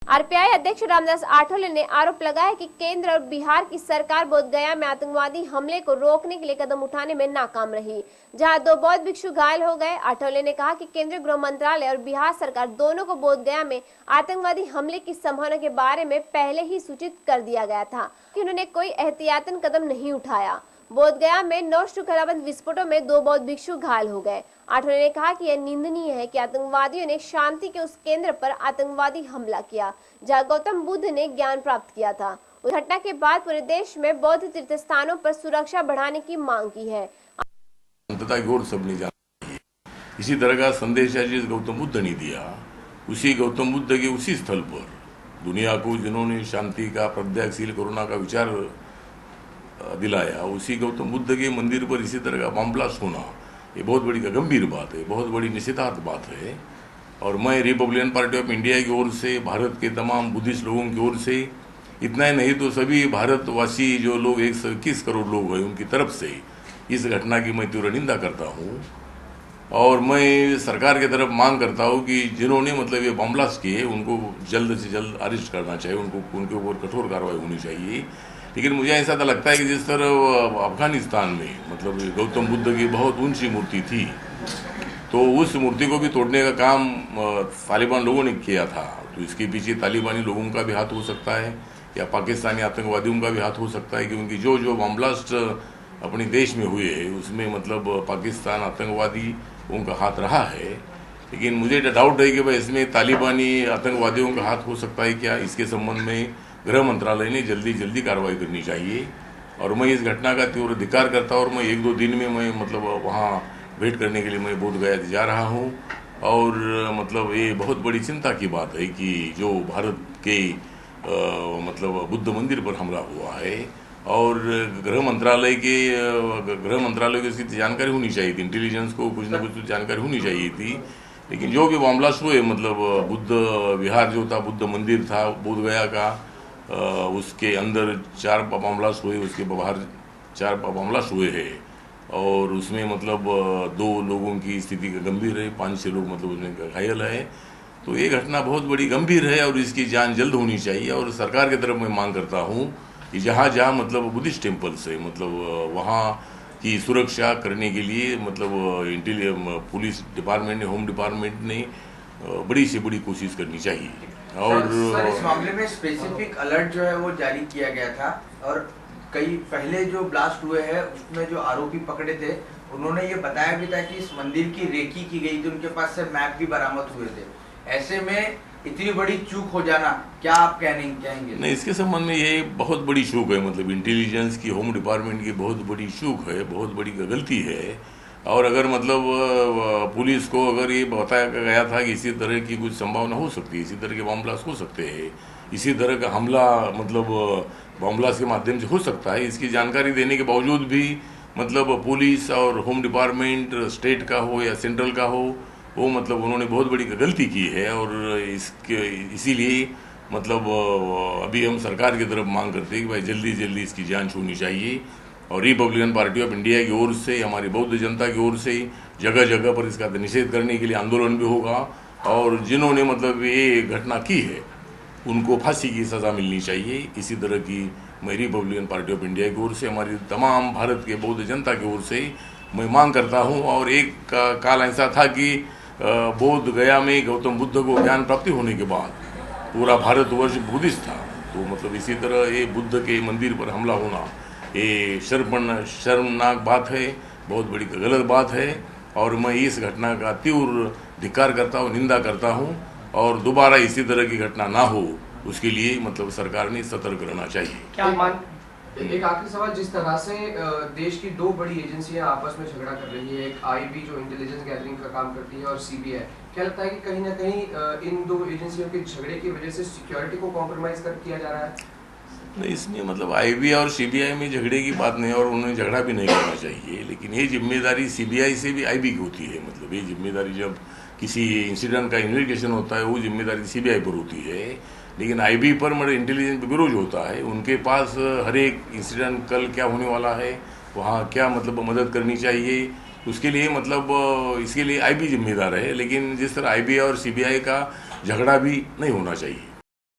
RPI अध्यक्ष रामदास आठवले ने आरोप लगाया कि केंद्र और बिहार की सरकार बोधगया में आतंकवादी हमले को रोकने के लिए कदम उठाने में नाकाम रही, जहां 2 बौद्ध भिक्षु घायल हो गए। आठवले ने कहा कि केंद्रीय गृह मंत्रालय और बिहार सरकार दोनों को बोधगया में आतंकवादी हमले की संभावना के बारे में पहले ही सूचित कर दिया गया था कि उन्होंने कोई एहतियातन कदम नहीं उठाया। बोधगया में 9 शृंखलाबद्ध विस्फोटों में 2 बौद्ध भिक्षु घायल हो गए। आठवले ने कहा कि यह निंदनीय है कि आतंकवादियों ने शांति के उस केंद्र पर आतंकवादी हमला किया जहां गौतम बुद्ध ने ज्ञान प्राप्त किया था। उस घटना के बाद पूरे देश में बौद्ध तीर्थ स्थानों पर सुरक्षा बढ़ाने की मांग की है। इसी तरह का संदेश जिस गौतम बुद्ध ने दिया, उसी गौतम बुद्ध के उसी स्थल पर दुनिया को जिन्होंने शांति का, प्रज्ञाशील कोरोना का विचार दिलाया, उसी गौतम बुद्ध के मंदिर पर इसी तरह का बम ब्लास्ट होना, ये बहुत बड़ी गंभीर बात है, बहुत बड़ी निषेधार्थ बात है। और मैं रिपब्लिकन पार्टी ऑफ इंडिया की ओर से, भारत के तमाम बुद्धिस्ट लोगों की ओर से, इतना ही नहीं तो सभी भारतवासी जो लोग 121 करोड़ लोग हैं उनकी तरफ से इस घटना की मैं तीव्र निंदा करता हूँ। और मैं सरकार की तरफ मांग करता हूँ कि जिन्होंने मतलब ये बम ब्लास्ट किए उनको जल्द से जल्द अरेस्ट करना चाहिए, उनके ऊपर कठोर कार्रवाई होनी चाहिए। लेकिन मुझे ऐसा तो लगता है कि जिस तरह अफगानिस्तान में मतलब गौतम बुद्ध की बहुत ऊंची मूर्ति थी, तो उस मूर्ति को भी तोड़ने का काम तालिबान लोगों ने किया था, तो इसके पीछे तालिबानी लोगों का भी हाथ हो सकता है या पाकिस्तानी आतंकवादियों का भी हाथ हो सकता है, क्योंकि जो बम ब्लास्ट अपने देश में हुए हैं उसमें मतलब पाकिस्तान आतंकवादी उनका हाथ रहा है। लेकिन मुझे डाउट है कि भाई इसमें तालिबानी आतंकवादियों का हाथ हो सकता है क्या। इसके संबंध में गृह मंत्रालय ने जल्दी कार्रवाई करनी चाहिए। और मैं इस घटना का तीव्र धिक्कार करता हूँ और मैं 1-2 दिन में मैं मतलब वहाँ भेंट करने के लिए मैं बोधगया जा रहा हूँ। और मतलब ये बहुत बड़ी चिंता की बात है कि जो भारत के मतलब बुद्ध मंदिर पर हमला हुआ है, और गृह मंत्रालय को इसकी जानकारी होनी चाहिए थी, इंटेलिजेंस को कुछ ना कुछ जानकारी होनी चाहिए थी। लेकिन जो भी बम ब्लास्ट हुए मतलब बुद्ध विहार जो था, बुद्ध मंदिर था बोधगया का, उसके अंदर 4 बम ब्लास्ट हुए, उसके बाहर 4 बम ब्लास्ट हुए हैं। और उसमें मतलब 2 लोगों की स्थिति गंभीर है, 5-6 लोग मतलब उसमें घायल है। तो ये घटना बहुत बड़ी गंभीर है और इसकी जांच जल्द होनी चाहिए। और सरकार की तरफ मैं मांग करता हूँ कि जहाँ मतलब बुद्धिस्ट टेम्पल्स है मतलब वहाँ की सुरक्षा करने के लिए मतलब पुलिस डिपार्टमेंट ने, होम डिपार्टमेंट ने बड़ी से बड़ी कोशिश करनी चाहिए। और सर इस मामले में स्पेसिफिक अलर्ट जो है वो जारी किया गया था, और कई पहले जो ब्लास्ट हुए हैं उसमें जो आरोपी पकड़े थे उन्होंने ये बताया भी था कि इस मंदिर की रेकी की गई थी, उनके पास से मैप भी बरामद हुए थे। ऐसे में इतनी बड़ी चूक हो जाना, क्या आप कहेंगे? नहीं, इसके संबंध में ये बहुत बड़ी चूक है, मतलब इंटेलिजेंस की, होम डिपार्टमेंट की बहुत बड़ी चूक है, बहुत बड़ी गलती है। और अगर मतलब पुलिस को अगर ये बताया गया था कि इसी तरह की कुछ संभावना हो सकती है, इसी तरह के बम ब्लास्ट हो सकते हैं, इसी तरह का हमला मतलब बम ब्लास्ट के माध्यम से हो सकता है, इसकी जानकारी देने के बावजूद भी मतलब पुलिस और होम डिपार्टमेंट स्टेट का हो या सेंट्रल का हो, वो मतलब उन्होंने बहुत बड़ी गलती की है। और इसीलिए मतलब अभी हम सरकार की तरफ मांग करते हैं कि भाई जल्दी इसकी जांच होनी चाहिए। और रिपब्लिकन पार्टी ऑफ इंडिया की ओर से, हमारी बौद्ध जनता की ओर से जगह पर इसका निषेध करने के लिए आंदोलन भी होगा। और जिन्होंने मतलब ये घटना की है उनको फांसी की सज़ा मिलनी चाहिए। इसी तरह की मैं रिपब्लिकन पार्टी ऑफ इंडिया की ओर से, हमारी तमाम भारत के बौद्ध जनता की ओर से मैं मांग करता हूँ। और एक काल ऐसा था कि बोध गया में गौतम बुद्ध को ज्ञान प्राप्ति होने के बाद पूरा भारतवर्ष बुद्धिस्ट था, तो मतलब इसी तरह ये बुद्ध के मंदिर पर हमला होना ये शर्मनाक बात है, बहुत बड़ी गलत बात है। और मैं इस घटना का तीव्र धिक्कार करता हूँ, निंदा करता हूँ। और दोबारा इसी तरह की घटना ना हो उसके लिए मतलब सरकार ने सतर्क रहना चाहिए। क्या एक आखिरी सवाल, जिस तरह से देश की 2 बड़ी एजेंसियां आपस में झगड़ा कर रही है, एक आईबी जो इंटेलिजेंस गैदरिंग का काम करती है और सीबीआई, क्या लगता है कि कहीं ना कहीं इन 2 एजेंसियों के झगड़े की वजह से सिक्योरिटी को कॉम्प्रोमाइज किया जा रहा है? नहीं, इसमें मतलब आईबी और सीबीआई में झगड़े की बात नहीं है और उन्हें झगड़ा भी नहीं करना चाहिए। लेकिन ये जिम्मेदारी सीबीआई से भी आईबी की होती है। मतलब ये जिम्मेदारी जब किसी इंसिडेंट का इन्वेस्टिगेशन होता है वो जिम्मेदारी सीबीआई पर होती है। लेकिन आईबी पर मतलब इंटेलिजेंस ब्यूरो जो होता है उनके पास हर एक इंसिडेंट कल क्या होने वाला है, वहाँ क्या मतलब मदद करनी चाहिए, उसके लिए मतलब इसके लिए आईबी जिम्मेदार है। लेकिन जिस तरह आईबी और सीबीआई का झगड़ा भी नहीं होना चाहिए।